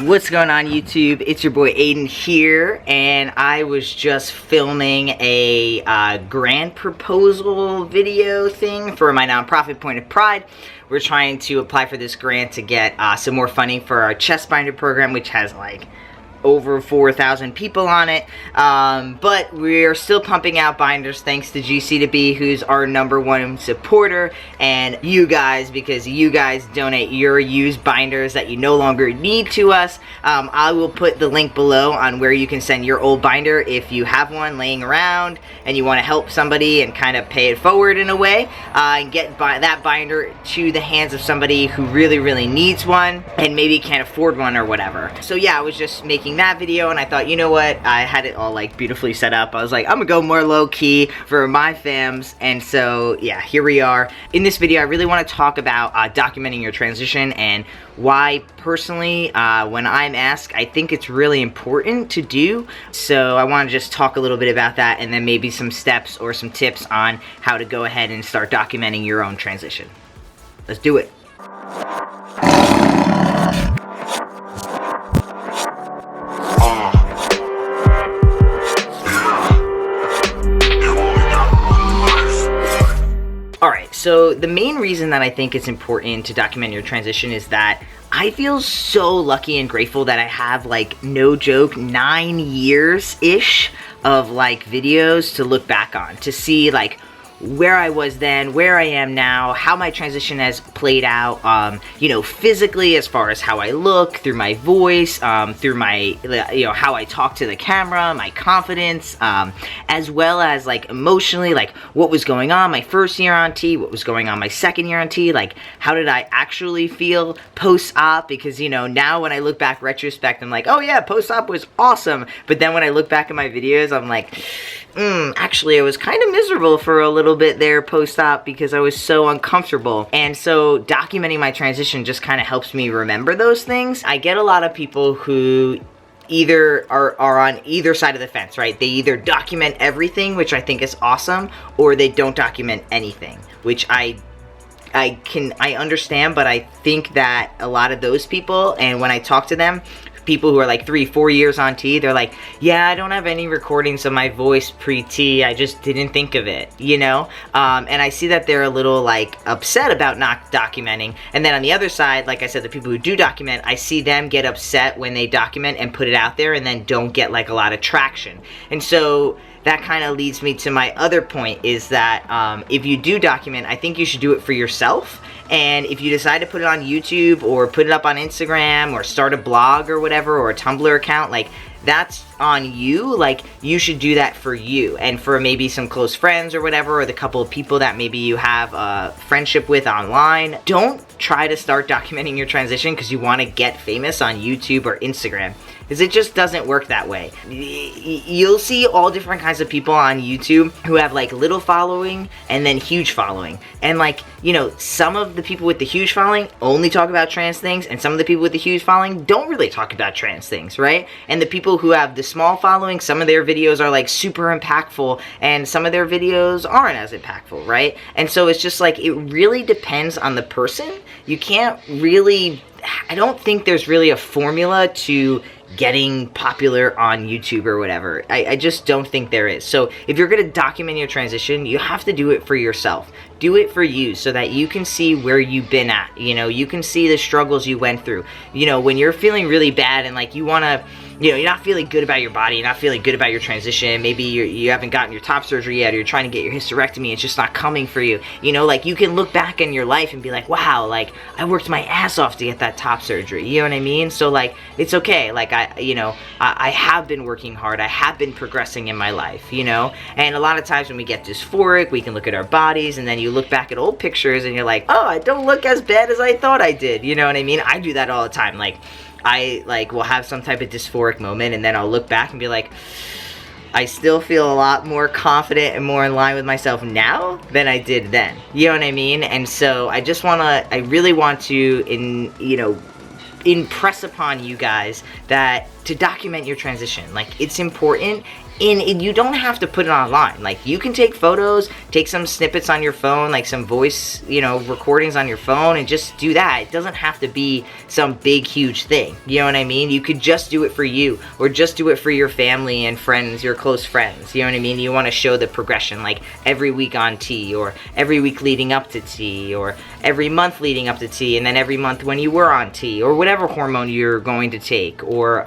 What's going on YouTube? It's your boy Aydian here, and I was just filming a grant proposal video thing for my nonprofit Point of Pride. We're trying to apply for this grant to get some more funding for our chest binder program, which has like over 4,000 people on it, but we're still pumping out binders thanks to GC2B, who's our #1 supporter, and you guys, because you guys donate your used binders that you no longer need to us. I will put the link below on where you can send your old binder if you have one laying around and you want to help somebody and kind of pay it forward in a way, and get that binder to the hands of somebody who really needs one and maybe can't afford one or whatever. So yeah, I was just making that video, and I thought, you know what, I had it all like beautifully set up. I was like, I'm gonna go more low-key for my fams, and so yeah, here we are. In this video, I really want to talk about documenting your transition and why personally, when I'm asked, I think it's really important to do. So I want to just talk a little bit about that, and then maybe some steps or some tips on how to go ahead and start documenting your own transition. Let's do it. Alright, so the main reason that I think it's important to document your transition is that I feel so lucky and grateful that I have, like, no joke, 9 years-ish of, like, videos to look back on, to see, like, where I was then, where I am now, how my transition has played out, you know, physically, as far as how I look, through my voice, through my, you know, how I talk to the camera, my confidence, as well as, like, emotionally, like, what was going on my first year on T, what was going on my second year on T, like, how did I actually feel post-op, because, you know, now when I look back retrospect, I'm like, oh yeah, post-op was awesome, but then when I look back at my videos, I'm like, actually, I was kind of miserable for a little bit there post-op because I was so uncomfortable. And so documenting my transition just kind of helps me remember those things. I get a lot of people who either are on either side of the fence, right? They either document everything, which I think is awesome, or they don't document anything, which I understand, but I think that a lot of those people, and when I talk to them, people who are like 3-4 years on T, they're like, yeah, I don't have any recordings of my voice pre-T, I just didn't think of it, you know? And I see that they're a little like upset about not documenting. And then on the other side, like I said, the people who do document, I see them get upset when they document and put it out there and then don't get like a lot of traction. And so that kind of leads me to my other point, is that if you do document, I think you should do it for yourself. And if you decide to put it on YouTube or put it up on Instagram or start a blog or whatever, or a Tumblr account, like, that's on you. Like, you should do that for you and for maybe some close friends or whatever, or the couple of people that maybe you have a friendship with online. Don't try to start documenting your transition because you want to get famous on YouTube or Instagram, because it just doesn't work that way. You'll see all different kinds of people on YouTube who have like little following and then huge following. And like, you know, some of the people with the huge following only talk about trans things, and some of the people with the huge following don't really talk about trans things, right? And the people who have the small following, some of their videos are like super impactful, and some of their videos aren't as impactful, right? And so it's just like, it really depends on the person. You can't really, I don't think there's really a formula to getting popular on YouTube or whatever. I just don't think there is. So if you're going to document your transition, you have to do it for yourself. Do it for you so that you can see where you've been at. You know, you can see the struggles you went through. You know, when you're feeling really bad and like you want to, you know, you're not feeling good about your body, you're not feeling good about your transition, maybe you haven't gotten your top surgery yet, or you're trying to get your hysterectomy, it's just not coming for you. You know, like, you can look back in your life and be like, wow, like, I worked my ass off to get that top surgery, you know what I mean? So like, it's okay, like, I have been working hard, I have been progressing in my life, you know? And a lot of times when we get dysphoric, we can look at our bodies, and then you look back at old pictures and you're like, oh, I don't look as bad as I thought I did, you know what I mean? I do that all the time. Like, I will have some type of dysphoric moment, and then I'll look back and be like, I still feel a lot more confident and more in line with myself now than I did then. You know what I mean? And so I really want to, impress upon you guys that to document your transition. Like, it's important, And you don't have to put it online. Like, you can take photos, take some snippets on your phone, like some voice, you know, recordings on your phone, and just do that. It doesn't have to be some big, huge thing. You know what I mean? You could just do it for you, or just do it for your family and friends, your close friends. You know what I mean? You want to show the progression, like every week on T, or every week leading up to T, or every month leading up to T, and then every month when you were on T, or whatever hormone you're going to take, or,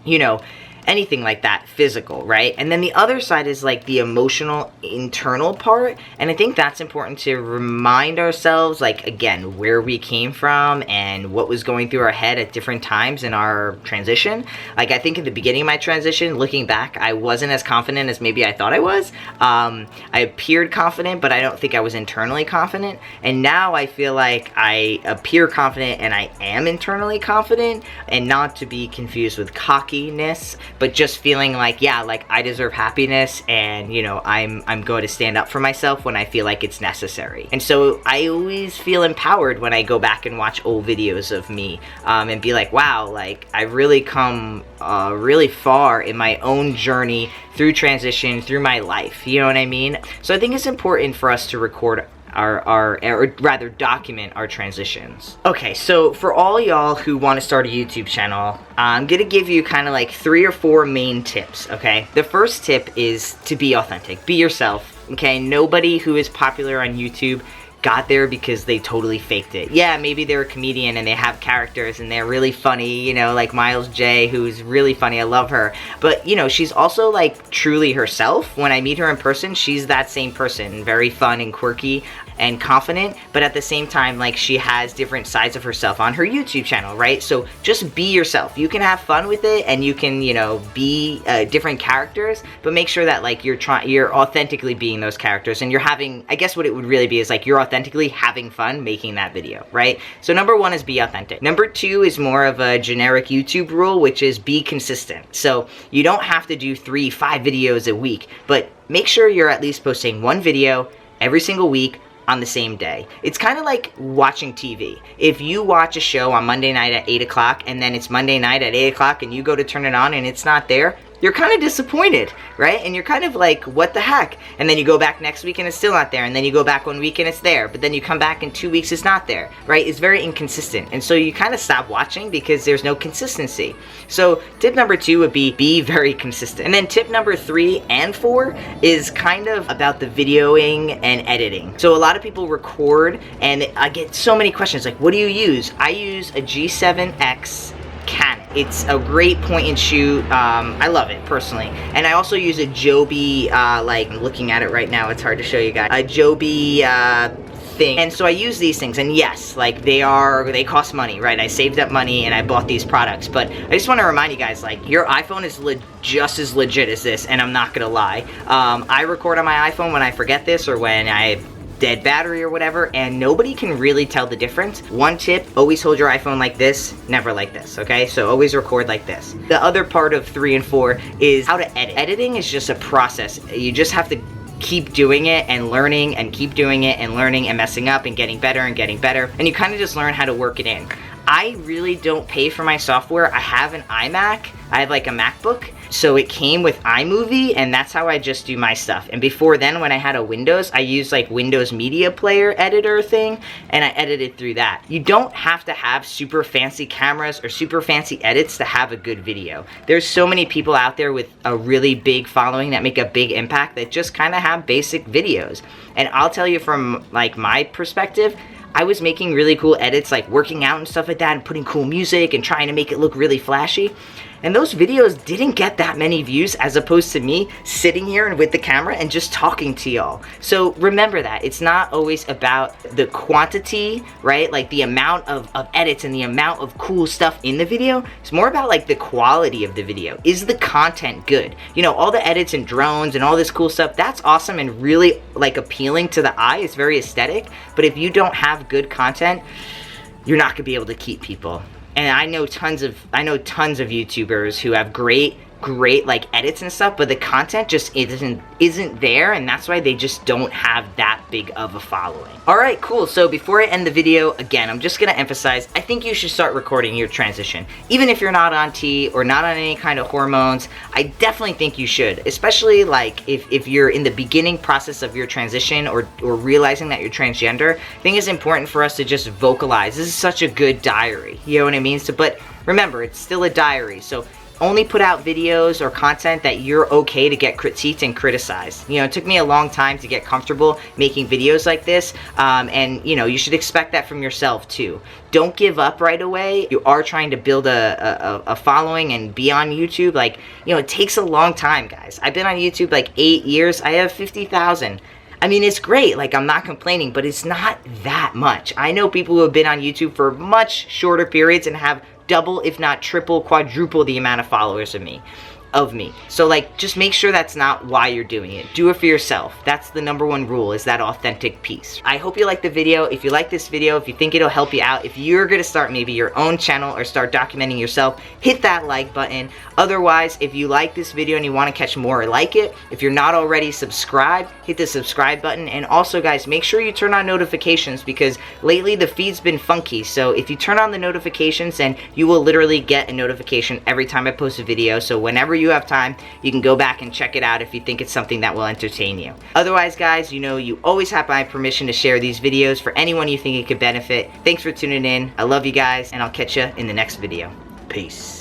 you know, anything like that, physical, right? And then the other side is like the emotional, internal part, and I think that's important to remind ourselves, like, again, where we came from and what was going through our head at different times in our transition. Like, I think at the beginning of my transition, looking back, I wasn't as confident as maybe I thought I was. I appeared confident, but I don't think I was internally confident, and now I feel like I appear confident and I am internally confident, and not to be confused with cockiness, but just feeling like, yeah, like I deserve happiness, and, you know, I'm going to stand up for myself when I feel like it's necessary. And so I always feel empowered when I go back and watch old videos of me, and be like, wow, like I've really come really far in my own journey through transition, through my life, you know what I mean? So I think it's important for us to record or rather document our transitions. Okay, so for all y'all who want to start a YouTube channel, I'm gonna give you kind of like 3 or 4 main tips, okay? The first tip is to be authentic, be yourself, okay? Nobody who is popular on YouTube got there because they totally faked it. Yeah, maybe they're a comedian and they have characters and they're really funny, you know, like Miles J, who's really funny, I love her. But, you know, she's also like truly herself. When I meet her in person, she's that same person, very fun and quirky and confident, but at the same time, like, she has different sides of herself on her YouTube channel, right? So just be yourself. You can have fun with it, and you can, you know, be different characters, but make sure that like you're authentically being those characters, and you're having, I guess what it would really be is like you're authentically having fun making that video, right? So number 1 is be authentic. Number 2 is more of a generic YouTube rule, which is be consistent. So you don't have to do 3, 5 videos a week, but make sure you're at least posting 1 video every single week on the same day. It's kind of like watching TV. If you watch a show on Monday night at 8 o'clock, and then it's Monday night at 8 o'clock, and you go to turn it on and it's not there, you're kind of disappointed, right? And you're kind of like, what the heck? And then you go back next week and it's still not there, and then you go back 1 week and it's there, but then you come back in 2 weeks, it's not there, right? It's very inconsistent, and so you kind of stop watching because there's no consistency. So tip number 2 would be very consistent. And then tip number 3 and 4 is kind of about the videoing and editing. So a lot of people record, and I get so many questions like, what do you use? I use a G7X Canon. It's a great point and shoot. I love it personally, and I also use a Joby, like, I'm looking at it right now, it's hard to show you guys, a Joby thing. And so I use these things, and yes, like, they cost money, right? I saved up money and I bought these products, but I just want to remind you guys, like, your iPhone is just as legit as this, and I'm not gonna lie. I record on my iPhone when I forget this, or when I dead battery or whatever, and nobody can really tell the difference. One tip, always hold your iPhone like this, never like this, okay? So always record like this. The other part of 3 and 4 is how to edit. Editing is just a process. You just have to keep doing it and learning, and keep doing it and learning and messing up and getting better, and you kind of just learn how to work it in. I really don't pay for my software. I have an iMac. I have like a MacBook, so it came with iMovie, and that's how I just do my stuff. And before then, when I had a Windows, I used like Windows Media Player editor thing, and I edited through that. You don't have to have super fancy cameras or super fancy edits to have a good video. There's so many people out there with a really big following that make a big impact that just kind of have basic videos. And I'll tell you from like my perspective, I was making really cool edits, like working out and stuff like that, and putting cool music and trying to make it look really flashy. And those videos didn't get that many views, as opposed to me sitting here and with the camera and just talking to y'all. So remember that. It's not always about the quantity, right? Like the amount of edits and the amount of cool stuff in the video. It's more about like the quality of the video. Is the content good? You know, all the edits and drones and all this cool stuff, that's awesome and really like appealing to the eye. It's very aesthetic. But if you don't have good content, you're not gonna be able to keep people. And I know tons of YouTubers who have great great like edits and stuff, but the content just isn't there, and that's why they just don't have that big of a following. Alright, cool. So before I end the video, again, I'm just gonna emphasize, I think you should start recording your transition. Even if you're not on T or not on any kind of hormones, I definitely think you should, especially like if you're in the beginning process of your transition or realizing that you're transgender. I think it's important for us to just vocalize. This is such a good diary, you know what I mean? So, but remember, it's still a diary, so only put out videos or content that you're okay to get critiqued and criticized. You know, it took me a long time to get comfortable making videos like this, and you know, you should expect that from yourself too. Don't give up right away. You are trying to build a following and be on YouTube. Like, you know, it takes a long time, guys. I've been on YouTube like 8 years. I have 50,000. I mean, it's great, like, I'm not complaining, but it's not that much. I know people who have been on YouTube for much shorter periods and have double, if not triple, quadruple the amount of followers of me. So like, just make sure that's not why you're doing it. Do it for yourself. That's the #1 rule, is that authentic piece. I hope you like the video. If you like this video, if you think it'll help you out, if you're gonna start maybe your own channel or start documenting yourself, hit that like button. Otherwise, if you like this video and you want to catch more like it, if you're not already subscribed, hit the subscribe button. And also, guys, make sure you turn on notifications, because lately the feed's been funky. So if you turn on the notifications, then you will literally get a notification every time I post a video. So whenever you have time, you can go back and check it out if you think it's something that will entertain you. Otherwise, guys, you know you always have my permission to share these videos for anyone you think it could benefit. Thanks for tuning in. I love you guys, and I'll catch you in the next video. Peace.